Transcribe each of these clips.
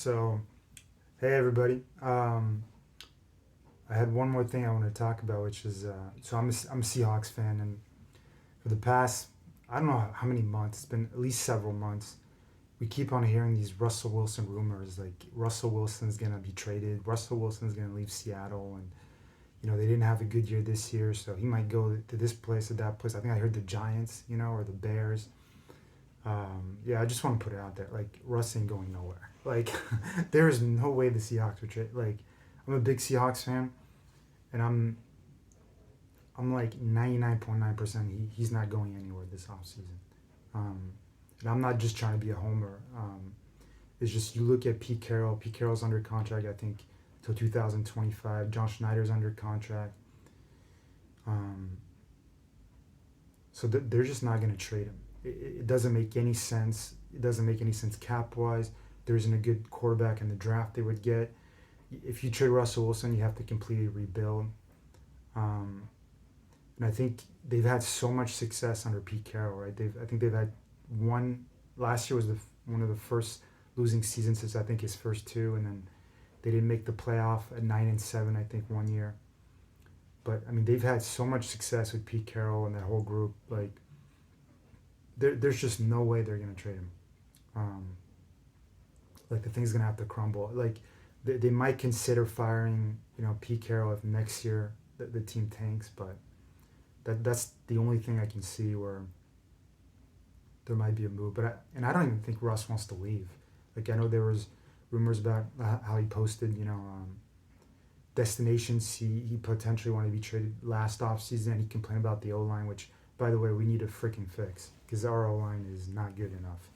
So, hey everybody. I had one more thing I want to talk about, which is I'm a Seahawks fan, and for the past I don't know how many months, it's been at least several months. We keep on hearing these Russell Wilson rumors, like Russell Wilson's gonna be traded, Russell Wilson's gonna leave Seattle, and they didn't have a good year this year, so he might go to this place or that place. I think I heard the Giants, or the Bears. Yeah, I just want to put it out there. Like, Russ ain't going nowhere. Like, there is no way the Seahawks would trade. Like, I'm a big Seahawks fan, and I'm like 99.9% he's not going anywhere this offseason. Um, and I'm not just trying to be a homer. It's just you look at Pete Carroll. Pete Carroll's under contract, I think, till 2025. John Schneider's under contract. Um, so they're just not going to trade him. It doesn't make any sense. It doesn't make any sense cap wise. There isn't a good quarterback in the draft they would get. If you trade Russell Wilson, you have to completely rebuild. Um, and I think they've had so much success under Pete Carroll, right? I think they've had one. Last year was one of the first losing seasons since I think his first two, and then they didn't make the playoff at 9-7. I think one year. But I mean, they've had so much success with Pete Carroll and that whole group. Like, there's just no way they're gonna trade him. Um, like, the thing's gonna have to crumble. Like, they might consider firing, Pete Carroll if next year the team tanks, but that's the only thing I can see where there might be a move. I don't even think Russ wants to leave. Like, I know there was rumors about how he posted, destinations he potentially wanted to be traded last offseason, and he complained about the O line, which, by the way, we need to freaking fix because our O line is not good enough.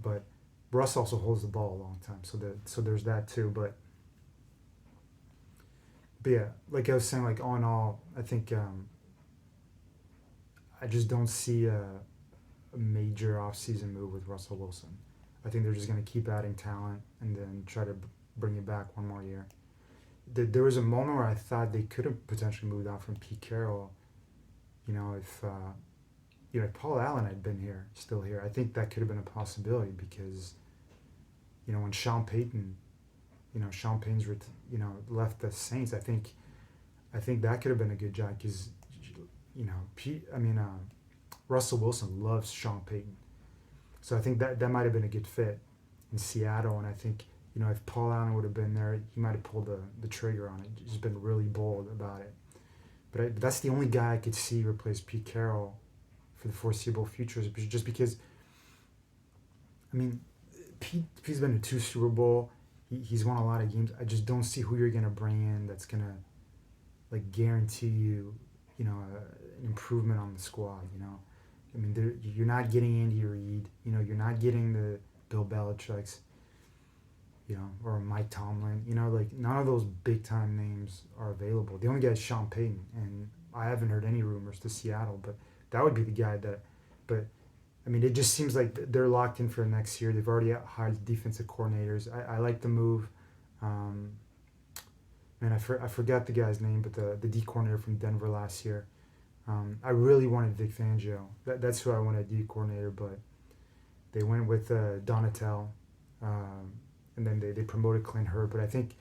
But Russ also holds the ball a long time, so there's that too. But yeah, like I was saying, like, all in all, I think I just don't see a major offseason move with Russell Wilson. I think they're just going to keep adding talent and then try to bring it back one more year. There was a moment where I thought they could have potentially moved on from Pete Carroll. If if Paul Allen had been here, still here, I think that could have been a possibility because when Sean Payton's left the Saints, I think that could have been a good job because Pete, Russell Wilson loves Sean Payton, so I think that might have been a good fit in Seattle, and I think if Paul Allen would have been there, he might have pulled the trigger on it. He's been really bold about it. But that's the only guy I could see replace Pete Carroll for the foreseeable future, just because, I mean, Pete's been to two Super Bowl. He's won a lot of games. I just don't see who you're gonna bring in that's gonna, like, guarantee you, an improvement on the squad. I mean, you're not getting Andy Reid. You're not getting the Bill Belichick's. Or Mike Tomlin. Like, none of those big time names are available. The only guy is Sean Payton, and I haven't heard any rumors to Seattle, but that would be the guy that. But I mean, it just seems like they're locked in for next year. They've already hired defensive coordinators. I like the move. Um, Man, I forgot the guy's name, but the D coordinator from Denver last year. I really wanted Vic Fangio. That's who I wanted D coordinator, but they went with Donatel. And then they promoted Clint Hurtt. But I think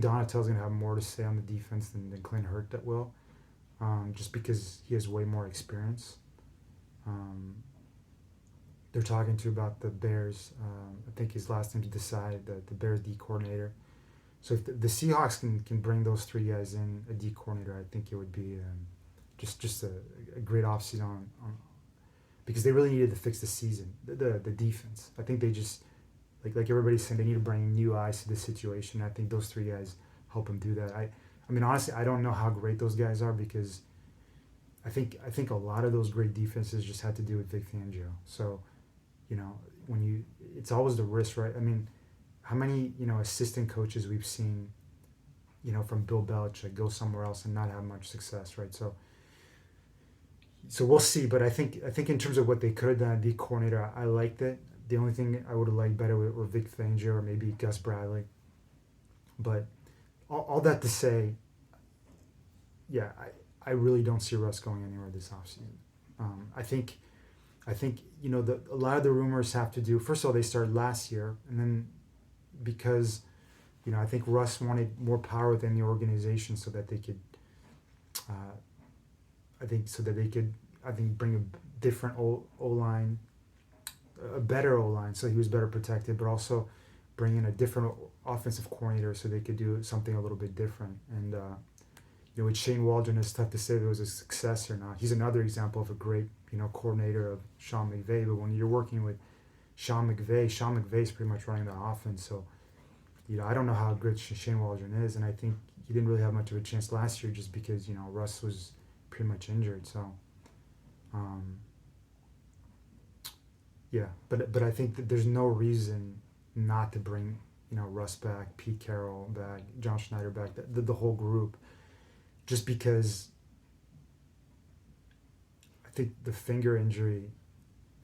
Donatel's gonna have more to say on the defense than Clint Hurtt that will, just because he has way more experience. Um, they're talking to about the Bears. I think his last name's Desai, the Bears D coordinator. So if the Seahawks can bring those three guys in, a D coordinator, I think it would be just a great offseason on because they really needed to fix the season, the defense. I think they just like everybody's saying, they need to bring new eyes to the situation. I think those three guys help them do that. I mean, honestly, I don't know how great those guys are because I think a lot of those great defenses just had to do with Vic Fangio. So, it's always the risk, right? I mean, how many assistant coaches we've seen, from Bill Belichick go somewhere else and not have much success, right? So we'll see. But I think in terms of what they could have done at D coordinator, I liked it. The only thing I would have liked better were Vic Fangio or maybe Gus Bradley. But all that to say, yeah, I really don't see Russ going anywhere this offseason. I think a lot of the rumors have to do. First of all, they started last year, and then because I think Russ wanted more power within the organization so that they could, uh, I think bring a different O line, a better O line, so he was better protected, but also bring in a different offensive coordinator so they could do something a little bit different. And with Shane Waldron, it's tough to say if it was a success or not. He's another example of a great coordinator of Sean McVay, but when you're working with Sean McVay's pretty much running the offense. So I don't know how good Shane Waldron is, and I think he didn't really have much of a chance last year just because Russ was pretty much injured. So yeah, but I think that there's no reason not to bring Russ back, Pete Carroll back, John Schneider back, the whole group, just because I think the finger injury.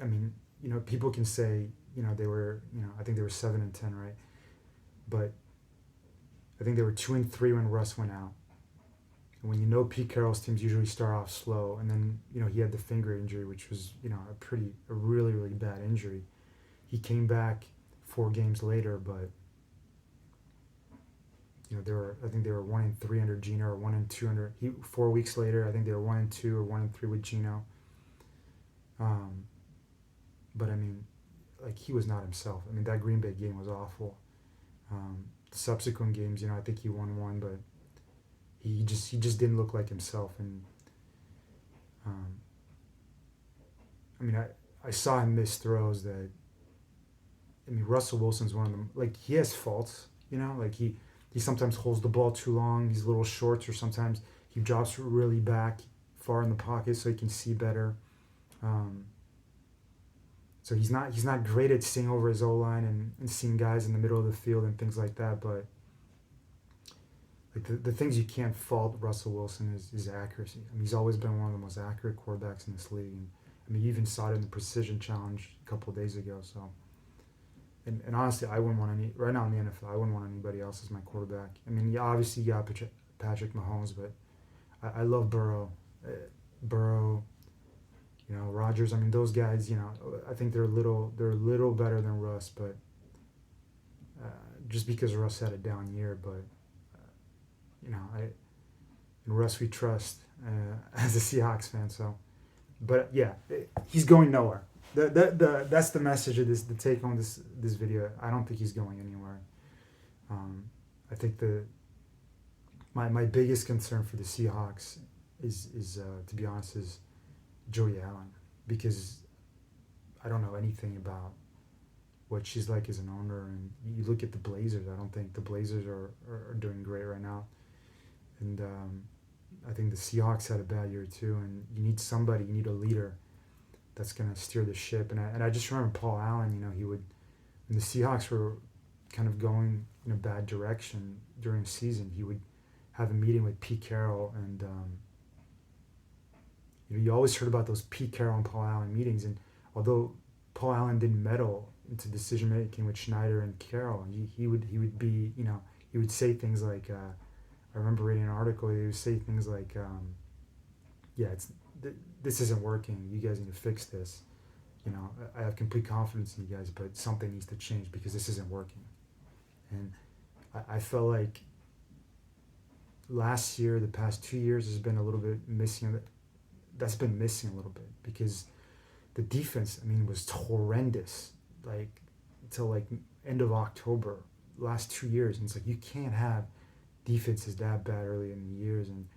I mean, people can say they were I think they were 7-10, right? But I think they were 2-3 when Russ went out. And when Pete Carroll's teams usually start off slow, and then he had the finger injury, which was a really really bad injury. He came back 4 games later, but I think they were 1-3 under Gino, or 1-2 under. 4 weeks later, I think they were 1-2 or 1-3 with Gino. But I mean, like, he was not himself. I mean, that Green Bay game was awful. The subsequent games, I think he won one, but he just didn't look like himself. And I mean, I saw him miss throws that. I mean, Russell Wilson's one of them. Like, he has faults, like he sometimes holds the ball too long. He's a little short, or sometimes he drops really back far in the pocket so he can see better. So he's not great at seeing over his O-line and seeing guys in the middle of the field and things like that. But like the things you can't fault Russell Wilson is accuracy. I mean, he's always been one of the most accurate quarterbacks in this league. And I mean, you even saw it in the precision challenge a couple of days ago. So, and honestly, I wouldn't want right now in the NFL, I wouldn't want anybody else as my quarterback. I mean, yeah, obviously you got Patrick Mahomes, but I love Burrow. Rodgers. I mean, those guys. I think they're a little better than Russ, but just because Russ had a down year. But in Russ we trust as a Seahawks fan. So, but yeah, he's going nowhere. That's the message of this. The take on this video. I don't think he's going anywhere. I think my biggest concern for the Seahawks is to be honest, is Jody Allen, because I don't know anything about what she's like as an owner. And you look at the Blazers, I don't think the Blazers are doing great right now. And I think the Seahawks had a bad year too. And you need a leader that's going to steer the ship. And I just remember Paul Allen, when the Seahawks were kind of going in a bad direction during the season, he would have a meeting with Pete Carroll, and you always heard about those Pete Carroll and Paul Allen meetings, and although Paul Allen didn't meddle into decision making with Schneider and Carroll, he would be, he would say things like, I remember reading an article, he would say things like, this isn't working, you guys need to fix this. I have complete confidence in you guys, but something needs to change because this isn't working. And I felt like last year, the past 2 years, has been a little bit missing. That's been missing a little bit because the defense, I mean, was horrendous, like until like end of October, last 2 years. And it's like, you can't have defenses that bad early in the years. And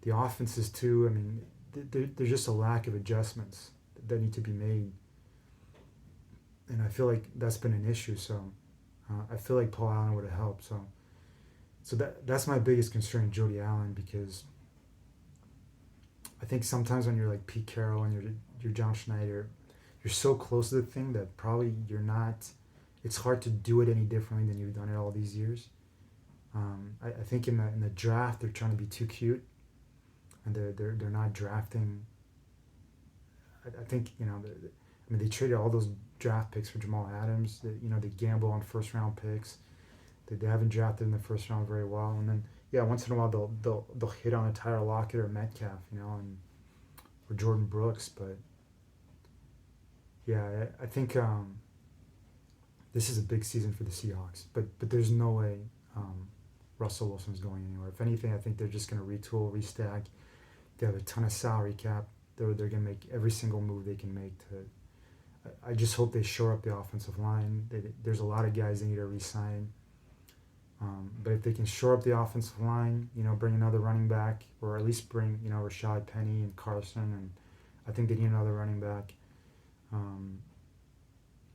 the offenses too, I mean, there's just a lack of adjustments that need to be made. And I feel like that's been an issue. So I feel like Paul Allen would have helped. So that's my biggest concern, Jody Allen, because I think sometimes when you're like Pete Carroll and you're John Schneider, you're so close to the thing that probably you're not. It's hard to do it any differently than you've done it all these years. I think in the draft they're trying to be too cute, and they're not drafting. I think they traded all those draft picks for Jamal Adams. They gamble on first round picks. They haven't drafted in the first round very well, and then once in a while they'll hit on a Tyler Lockett or Metcalf, or Jordan Brooks. But I think this is a big season for the Seahawks, but there's no way Russell Wilson's going anywhere. If anything, I think they're just going to retool, restack. They have a ton of salary cap. They're going to make every single move they can make to. I just hope they shore up the offensive line. There's a lot of guys they need to re-sign. But if they can shore up the offensive line, bring another running back, or at least bring, Rashad Penny and Carson, and I think they need another running back.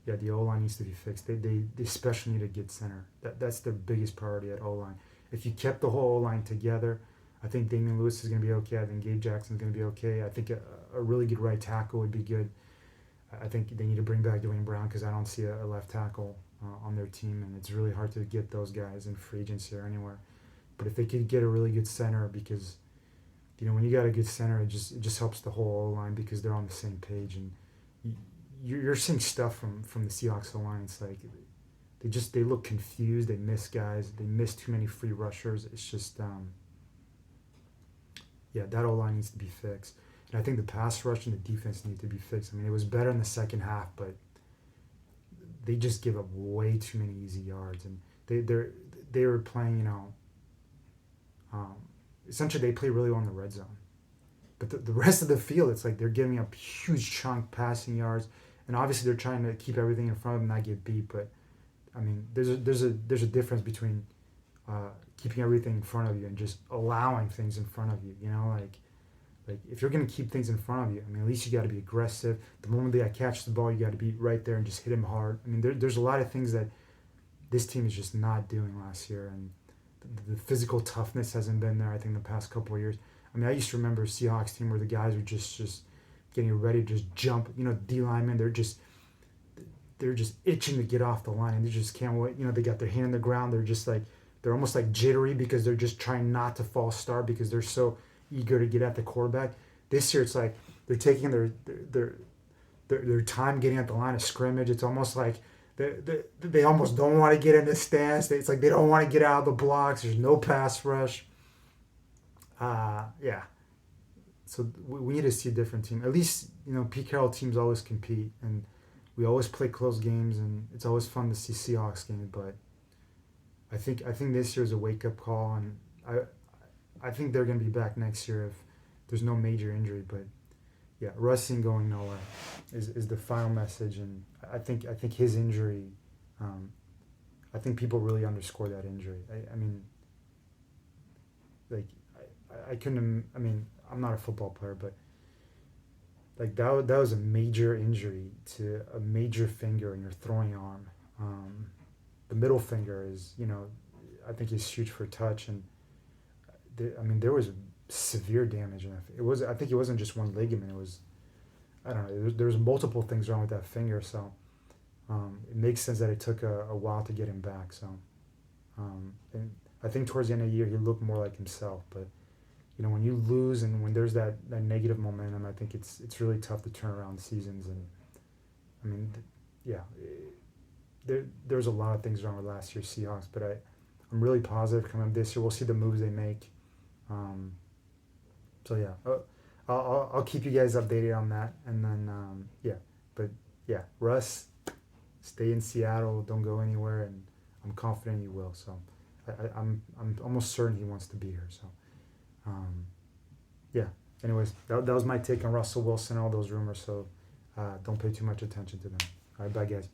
The O-line needs to be fixed. They especially need a good center. That's their biggest priority at O-line. If you kept the whole O-line together, I think Damian Lewis is going to be okay. I think Gabe Jackson's going to be okay. I think a really good right tackle would be good. I think they need to bring back Dwayne Brown because I don't see a left tackle on their team, and it's really hard to get those guys in free agency or anywhere. But if they could get a really good center, because when you got a good center, it just helps the whole O-line because they're on the same page, and you're seeing stuff from the Seahawks O-line. It's like they look confused. They miss guys. They miss too many free rushers. It's just that O-line needs to be fixed. And I think the pass rush and the defense need to be fixed. I mean, it was better in the second half, but they just give up way too many easy yards, and they were playing, essentially they play really well in the red zone. But the rest of the field, it's like they're giving up huge chunk passing yards, and obviously they're trying to keep everything in front of them, not get beat. But I mean, there's a difference between keeping everything in front of you and just allowing things in front of you. Like if you're gonna keep things in front of you, I mean, at least you got to be aggressive. The moment they catch the ball, you got to be right there and just hit him hard. I mean, there's a lot of things that this team is just not doing last year, and the physical toughness hasn't been there. I think the past couple of years. I mean, I used to remember a Seahawks team where the guys were just getting ready to just jump. D linemen, they're just itching to get off the line, and they just can't wait. They got their hand on the ground. They're almost like jittery because they're just trying not to false start because they're so eager to get at the quarterback. This year, it's like they're taking their time getting at the line of scrimmage. It's almost like they almost don't want to get in the stance. It's like they don't want to get out of the blocks. There's no pass rush. So we need to see a different team. At least, Pete Carroll teams always compete, and we always play close games, and it's always fun to see Seahawks games. But I think this year is a wake-up call, and I think they're going to be back next year if there's no major injury. But yeah, Russ ain't going nowhere is the final message, and I think his injury, I think people really underscore that injury. I mean, like I couldn't. I mean, I'm not a football player, but like that was a major injury to a major finger in your throwing arm. The middle finger is, I think is huge for touch, and there was severe damage, and I think it wasn't just one ligament. It was, I don't know. There was multiple things wrong with that finger, so it makes sense that it took a while to get him back. So, and I think towards the end of the year he looked more like himself. But when you lose and when there's that negative momentum, I think it's really tough to turn around seasons. And I mean, there's a lot of things wrong with last year's Seahawks, but I'm really positive coming up this year. We'll see the moves they make. I'll keep you guys updated on that, and then Russ, stay in Seattle, don't go anywhere, and I'm confident he will. So I'm almost certain he wants to be here. So anyways, that was my take on Russell Wilson, all those rumors. So don't pay too much attention to them. All right, bye guys.